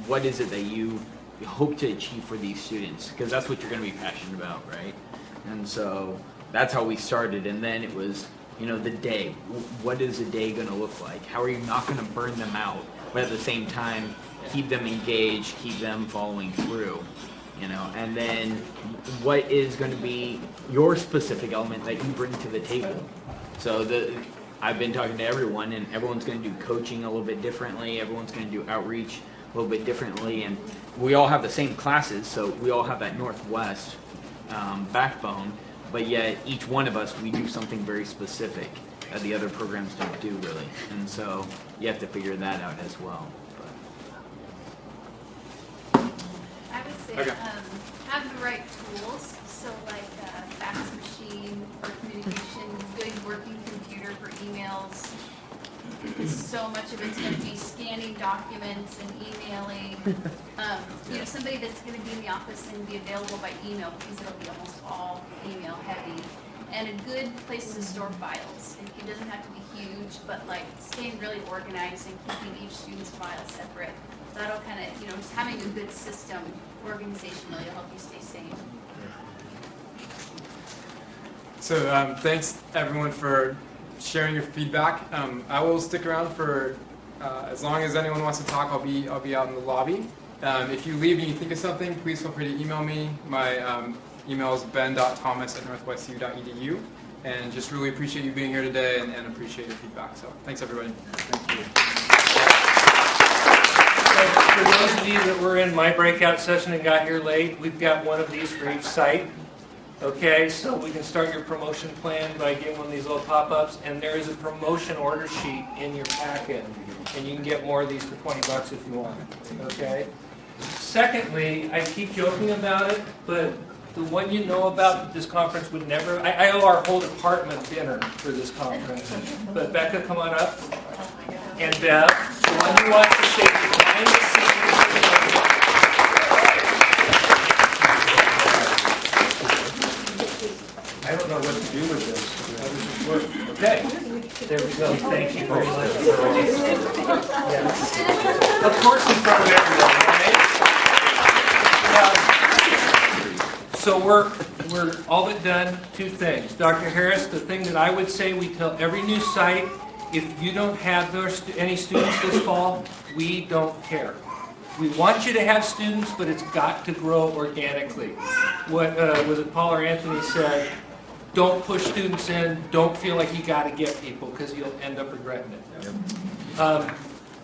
what is it that you hope to achieve for these students? Because that's what you're going to be passionate about, right? And so that's how we started. And then it was, the day. What is the day going to look like? How are you not going to burn them out, but at the same time, keep them engaged, keep them following through, and then what is going to be your specific element that you bring to the table? So I've been talking to everyone, and everyone's going to do coaching a little bit differently. Everyone's going to do outreach a little bit differently, and we all have the same classes, so we all have that Northwest backbone, but yet each one of us, we do something very specific that the other programs don't do really, and so you have to figure that out as well. I would say, have the right tools, so like a fax machine for communication, good working computer for emails. Because so much of it's gonna be scanning documents and emailing. Somebody that's gonna be in the office and be available by email, because it'll be almost all email heavy. And a good place to store files. It doesn't have to be huge, but like staying really organized and keeping each student's file separate. That'll kind of, just having a good system, organization really will help you stay sane. So thanks everyone for sharing your feedback. I will stick around for as long as anyone wants to talk. I'll be out in the lobby. If you leave and you think of something, please feel free to email me. My email is ben.thomas@northwestcu.edu. And just really appreciate you being here today and appreciate your feedback. So thanks everybody. Thank you. For those of you that were in my breakout session and got here late, we've got one of these for each site. Okay, so we can start your promotion plan by getting one of these little pop-ups, and there is a promotion order sheet in your packet, and you can get more of these for $20 if you want. Okay. Secondly, I keep joking about it, but the one you know about that this conference would never. I owe our whole department dinner for this conference. But Becca, come on up, and Bev, the one who wants to stay behind the scenes. I don't know what to do with this. How does this work? Okay. There we go. Thank you very much. Yes. Of course in front of everyone, right? So we're all but done. Two things. Dr. Harris, the thing that I would say, we tell every new site, if you don't have any students this fall, we don't care. We want you to have students, but it's got to grow organically. What was it Paul or Anthony said? Don't push students in. Don't feel like you got to get people, because you'll end up regretting it.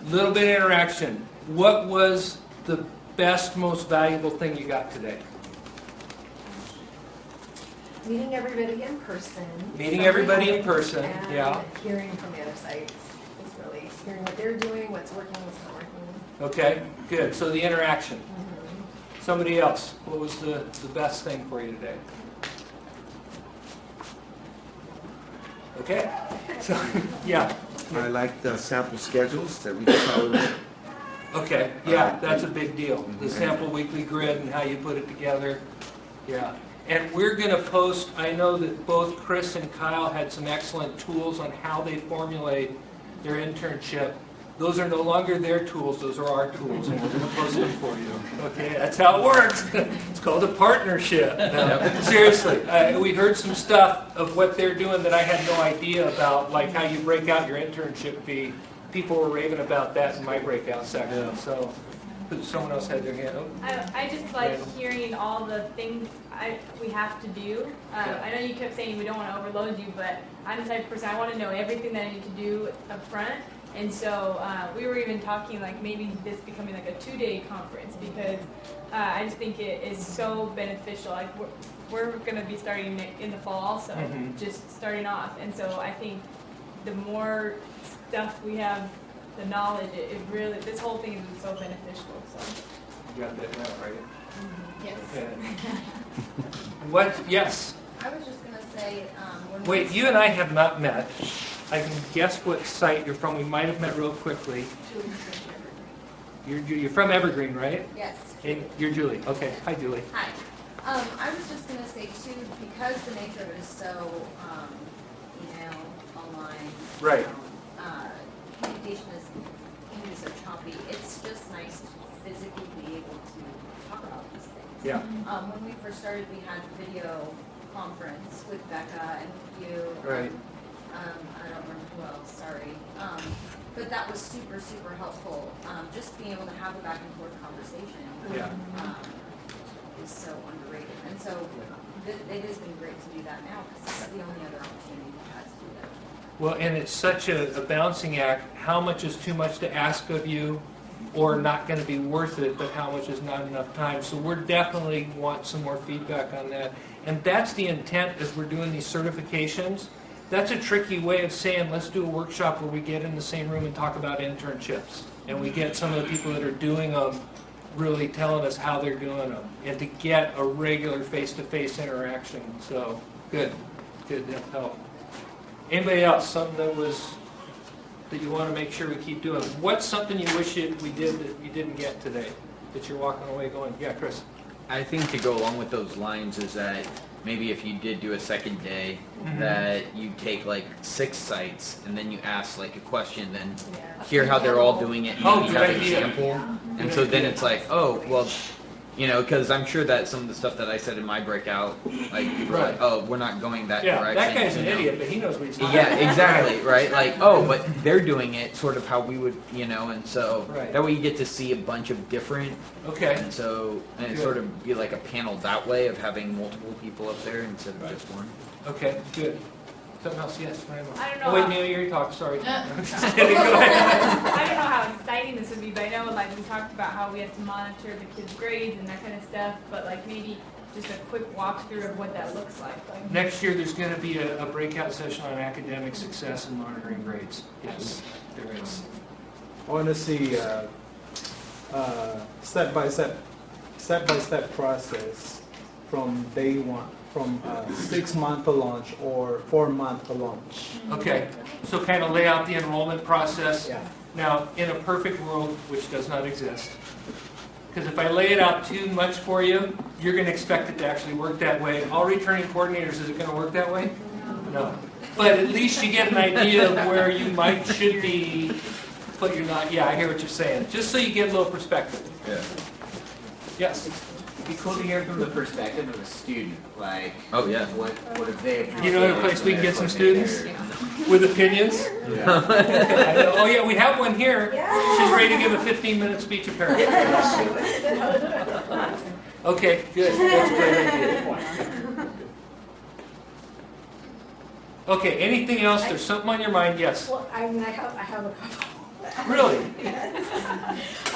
Little bit of interaction. What was the best, most valuable thing you got today? Meeting everybody in person. Meeting everybody in person, and yeah. Hearing from the other sites is really hearing what they're doing, what's working, what's not working. Okay, good. So the interaction. Somebody else, what was the best thing for you today? Okay, so, yeah. I like the sample schedules that we follow. Okay, yeah, that's a big deal. The sample weekly grid and how you put it together. Yeah. And we're gonna post, I know that both Chris and Kyle had some excellent tools on how they formulate their internship. Those are no longer their tools, those are our tools, and we're gonna post them for you. Okay, that's how it works. It's called a partnership. No, seriously, we heard some stuff of what they're doing that I had no idea about, like how you break out your internship fee. People were raving about that in my breakout section, so. Someone else had their hand up. I just like hearing all the things we have to do. I know you kept saying we don't want to overload you, but I'm the type of person, I want to know everything that I need to do up front. And so we were even talking like maybe this becoming like a 2-day conference, because I just think it is so beneficial. Like we're going to be starting in the fall also, just starting off. And so I think the more stuff we have, the knowledge, it really, this whole thing has been so beneficial, so. You got that now, right? Yes. Okay. What, yes? I was just gonna say, when. Wait, you and I have not met. I can guess what site you're from. We might have met real quickly. You're from Evergreen, right? Yes. And you're Julie. Okay. Hi, Julie. Hi. I was just gonna say too, because the nature of it is so, email, online. Right. Communication can be so choppy. It's just nice to physically be able to talk about these things. Yeah. When we first started, we had video conference with Becca and with you. Right. I don't remember who else, sorry. But that was super, super helpful. Just being able to have a back and forth conversation. Yeah. Is so underrated. And so it has been great to do that now, because this is the only other opportunity we've had to do that. Well, and it's such a balancing act. How much is too much to ask of you, or not going to be worth it, but how much is not enough time? So we're definitely want some more feedback on that. And that's the intent as we're doing these certifications. That's a tricky way of saying, let's do a workshop where we get in the same room and talk about internships. And we get some of the people that are doing them really telling us how they're doing them, and to get a regular face-to-face interaction. So, good to help. Anybody else, something that you want to make sure we keep doing? What's something you wish we did that you didn't get today, that you're walking away going, yeah, Chris? I think to go along with those lines is that maybe if you did do a second day, that you take like 6 sites and then you ask like a question, then hear how they're all doing it, maybe have an example. And so then it's like, oh, well, you know, because I'm sure that some of the stuff that I said in my breakout, like people are like, oh, we're not going that direction. That guy's an you know? idiot, but he knows what he's talking Yeah, exactly, right? Like, oh, but they're doing it sort of how we would, you know, and so that way you get to see a bunch of different. Okay. And so, and it sort of be like a panel that way of having multiple people up there instead of just one. Okay, good. Something else, yes, Randall. I don't know. Oh, wait, how- Neil, you talk, sorry. I don't know how exciting this would be, but I know like we talked about how we have to monitor the kids' grades and that kind of stuff, but like maybe just a quick walkthrough of what that looks like. Next year, there's going to be a breakout session on academic success and monitoring grades. Yes, there is. I want to see step-by-step process from day one, from 6-month launch or 4-month launch. Okay, so kind of lay out the enrollment process. Now, in a perfect world, which does not exist, because if I lay it out too much for you, you're going to expect it to actually work that way. All returning coordinators, is it going to work that way? No. But at least you get an idea of where you should be, but you're not. Yeah, I hear what you're saying. Just so you get a little perspective. Yeah. Yes. It'd be cool to hear from the perspective of a student, like, oh yeah, what if they You know a place we can get some students with opinions? Yeah. Oh yeah, we have one here. She's ready to give a 15-minute speech apparently. Okay, good. That's a great idea. Okay, anything else? There's something on your mind? Yes. Well, I mean, I have a couple. Really?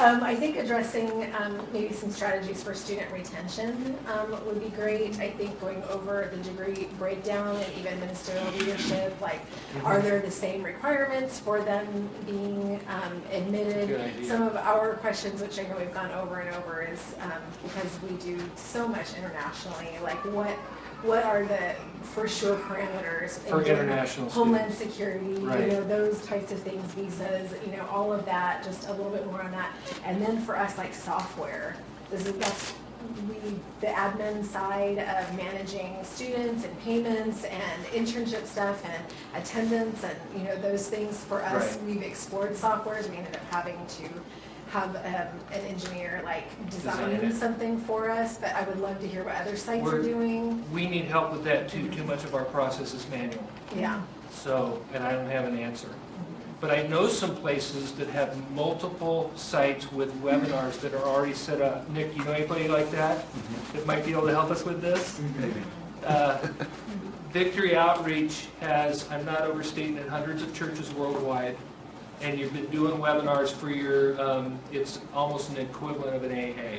I think addressing maybe some strategies for student retention would be great. I think going over the degree breakdown and even ministerial leadership, like are there the same requirements for them being admitted? Good idea. Some of our questions, which I know we've gone over and over, is because we do so much internationally, like what are the for sure parameters For international Homeland students. Security, Right. you know, those types of things, visas, you know, all of that, just a little bit more on that. And then for us, like software, that's the admin side of managing students and payments and internship stuff and attendance and, you know, those things for us. Right. We've explored softwares. We ended up having to have an engineer like Design design it. something for us, but I would love to hear what other sites are We're- doing. We need help with that too. Too much of our process is manual. Yeah. So, and I don't have an answer. But I know some places that have multiple sites with webinars that are already set up. Nick, you know anybody like that? That might be able to help us with this? Victory Outreach has, I'm not overstating it, hundreds of churches worldwide. And you've been doing webinars for your, it's almost an equivalent of an AA.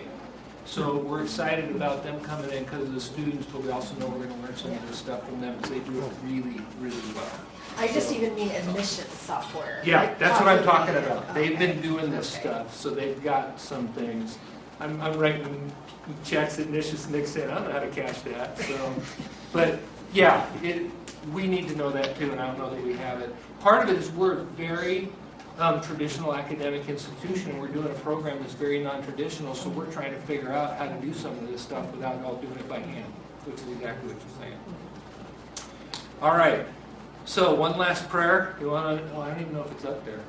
So we're excited about them coming in because of the students, but we also know we're going to learn some of this stuff from them because they do it really, really well. I just even mean admissions software. Yeah, like that's what I'm possibly- talking about. They've been Okay. doing this Okay. stuff, so they've got some things. I'm writing checks that Nick said, I don't know how to cash that, so. But, yeah, we need to know that too, and I don't know that we have it. Part of it is we're a very traditional academic institution, and we're doing a program that's very non-traditional, so we're trying to figure out how to do some of this stuff without all doing it by hand, which is exactly what you're saying. All right. So, one last prayer. You want to? Oh, I don't even know if it's up there.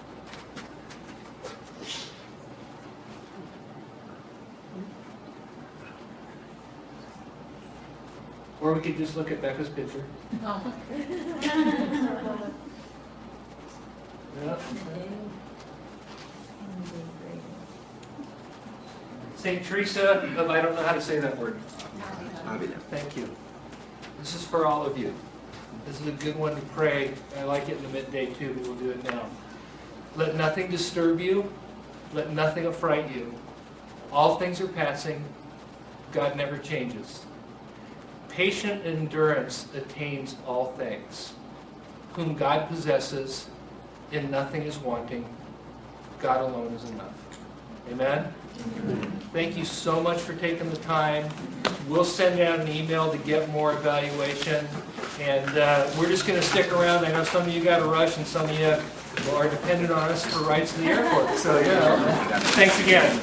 Or we could just look at Becca's picture. Yep. St. Teresa of, I don't know how to say that word. Thank you. This is for all of you. This is a good one to pray. I like it in the midday too, but we'll do it now. Let nothing disturb you. Let nothing affright you. All things are passing. God never changes. Patient endurance attains all things. Whom God possesses, in nothing is wanting. God alone is enough. Amen? Thank you so much for taking the time. We'll send out an email to get more evaluation. And we're just going to stick around. I know some of you got to rush and some of you are dependent on us for rides to the airport. So, thanks again.